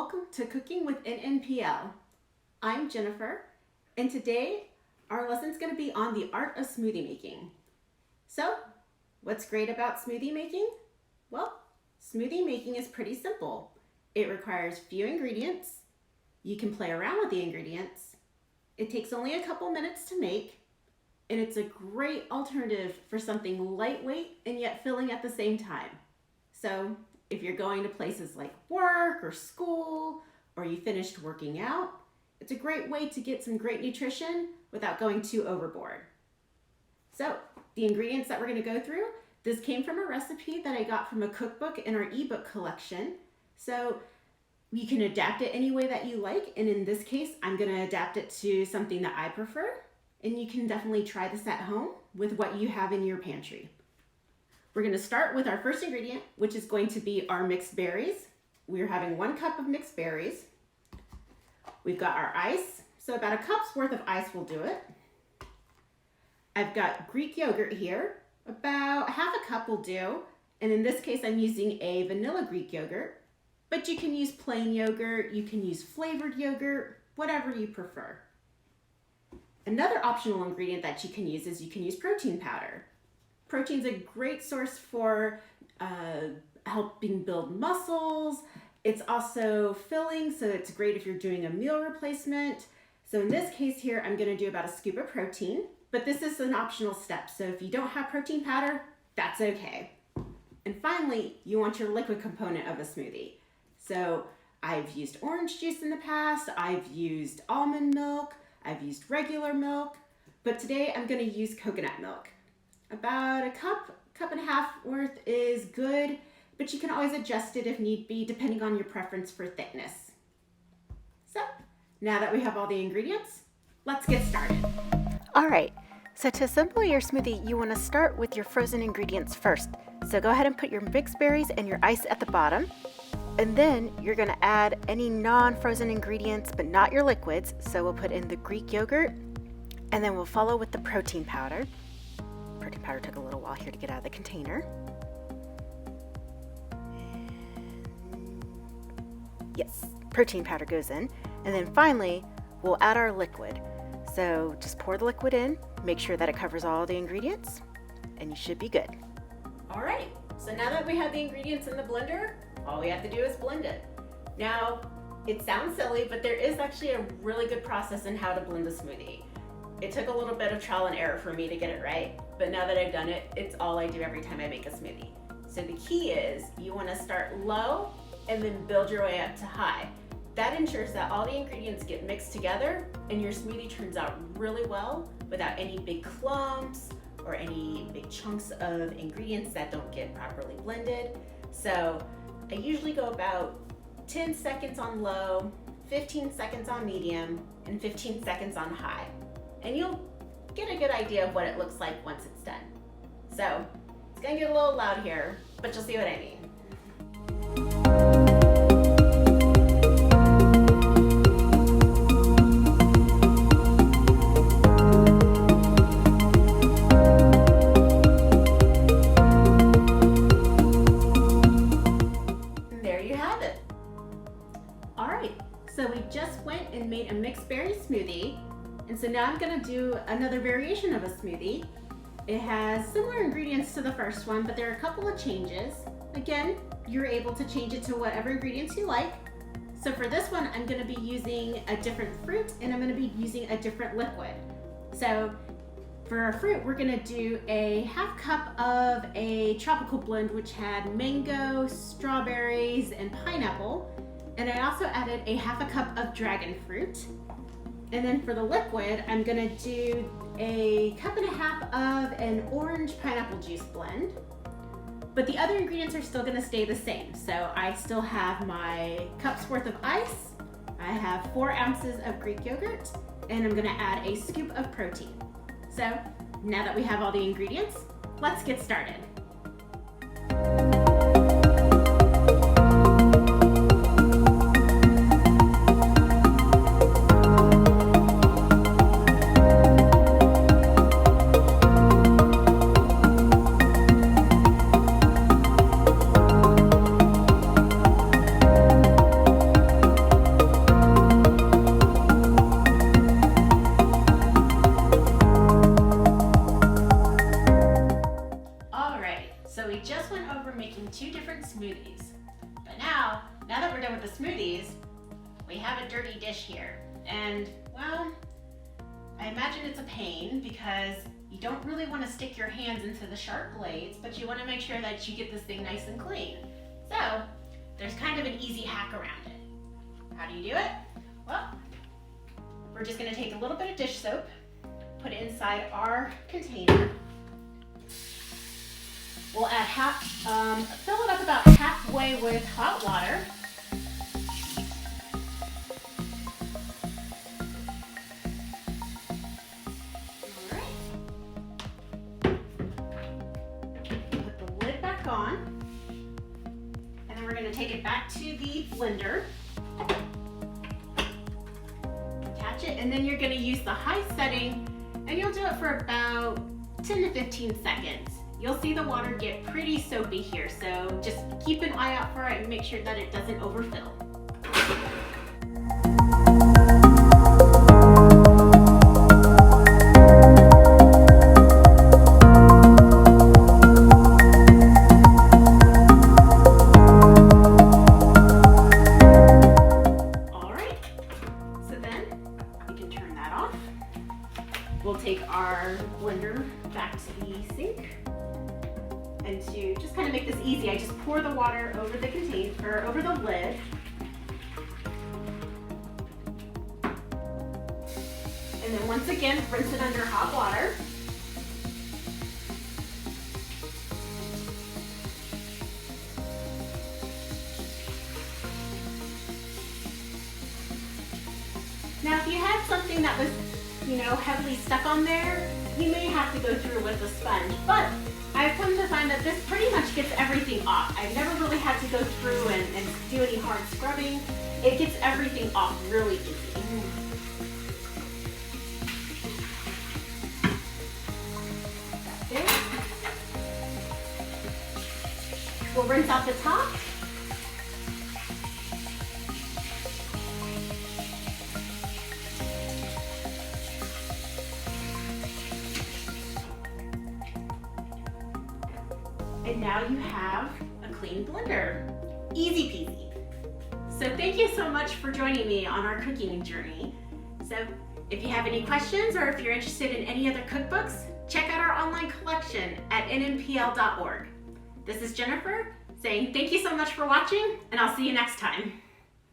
welcome to Cooking with NNPL. I'm Jennifer, and today our lesson is going to be on the art of smoothie making. So, what's great about smoothie making? Well, smoothie making is pretty simple. It requires few ingredients. You can play around with the ingredients. It takes only a couple minutes to make, and it's a great alternative for something lightweight and yet filling at the same time. So, if you're going to places like work or school, or you finished working out, it's a great way to get some great nutrition without going too overboard. So, the ingredients that we're going to go through, this came from a recipe that I got from a cookbook in our ebook collection. So, you can adapt it any way that you like, and in this case, I'm going to adapt it to something that I prefer, and you can definitely try this at home with what you have in your pantry. We're going to start with our first ingredient, which is going to be our mixed berries. We're having 1 cup of mixed berries. We've got our ice, so about a cup's worth of ice will do it. I've got Greek yogurt here, about half a cup will do, and in this case I'm using a vanilla Greek yogurt, but you can use plain yogurt, you can use flavored yogurt, whatever you prefer. Another optional ingredient that you can use is you can use protein powder. Protein's a great source for helping build muscles. It's also filling, so it's great if you're doing a meal replacement. So in this case here, I'm gonna do about a scoop of protein, but this is an optional step. So if you don't have protein powder, that's okay. And finally, you want your liquid component of a smoothie. So I've used orange juice in the past, I've used almond milk, I've used regular milk, but today I'm gonna use coconut milk. About a cup and a half worth is good, but you can always adjust it if need be, depending on your preference for thickness. So, now that we have all the ingredients, let's get started. All right, so to assemble your smoothie, you want to start with your frozen ingredients first. So go ahead and put your mixed berries and your ice at the bottom, and then you're going to add any non-frozen ingredients, but not your liquids. So we'll put in the Greek yogurt, and then we'll follow with the protein powder. Protein powder took a little while here to get out of the container. Yes, protein powder goes in. And then finally, we'll add our liquid. So just pour the liquid in, make sure that it covers all the ingredients, and you should be good. All right, so now that we have the ingredients in the blender, all we have to do is blend it. Now, it sounds silly, but there is actually a really good process in how to blend a smoothie. It took a little bit of trial and error for me to get it right, but now that I've done it, it's all I do every time I make a smoothie. So the key is you want to start low and then build your way up to high. That ensures that all the ingredients get mixed together and your smoothie turns out really well without any big clumps or any big chunks of ingredients that don't get properly blended. So I usually go about 10 seconds on low, 15 seconds on medium, and 15 seconds on high. And you'll get a good idea of what it looks like once it's done. So, it's gonna get a little loud here, but you'll see what I mean. And there you have it. All right, so we just went and made a mixed berry smoothie. And so now I'm gonna do another variation of a smoothie. It has similar ingredients to the first one, but there are a couple of changes. Again, you're able to change it to whatever ingredients you like. So for this one, I'm gonna be using a different fruit and I'm gonna be using a different liquid. So for our fruit, we're gonna do a half cup of a tropical blend, which had mango, strawberries, and pineapple. And I also added a half a cup of dragon fruit. And then for the liquid, I'm gonna do a cup and a half of an orange pineapple juice blend. But the other ingredients are still gonna stay the same. So I still have my cup's worth of ice, I have 4 ounces of Greek yogurt, and I'm gonna add a scoop of protein. So now that we have all the ingredients, let's get started. we're done with the smoothies, we have a dirty dish here. And, well, I imagine it's a pain because you don't really want to stick your hands into the sharp blades, but you want to make sure that you get this thing nice and clean. So, there's kind of an easy hack around it. How do you do it? Well, we're just going to take a little bit of dish soap, put it inside our container. We'll add fill it up about halfway with hot water. All right. Put the lid back on. And then we're going to take it back to the blender. Attach it, and then you're going to use the high setting, and you'll do it for about 10 to 15 seconds. You'll see the water get pretty soapy here, so just keep an eye out for it and make sure that it doesn't overfill. All right, so then we can turn that off. We'll take our blender back to the sink. And to just kind of make this easy, I just pour the water over the container, or over the lid. And then once again, rinse it under hot water. Now, if you had something that was, heavily stuck on there, you may have to go through with a sponge, but I've come to find that this pretty much gets everything off. I've never really had to go through and do any hard scrubbing. It gets everything off really easy. That's it. We'll rinse out the top. And now you have a clean blender. Easy peasy. So thank you so much for joining me on our cooking journey. So if you have any questions or if you're interested in any other cookbooks, check out our online collection at nnpl.org. This is Jennifer saying thank you so much for watching, and I'll see you next time.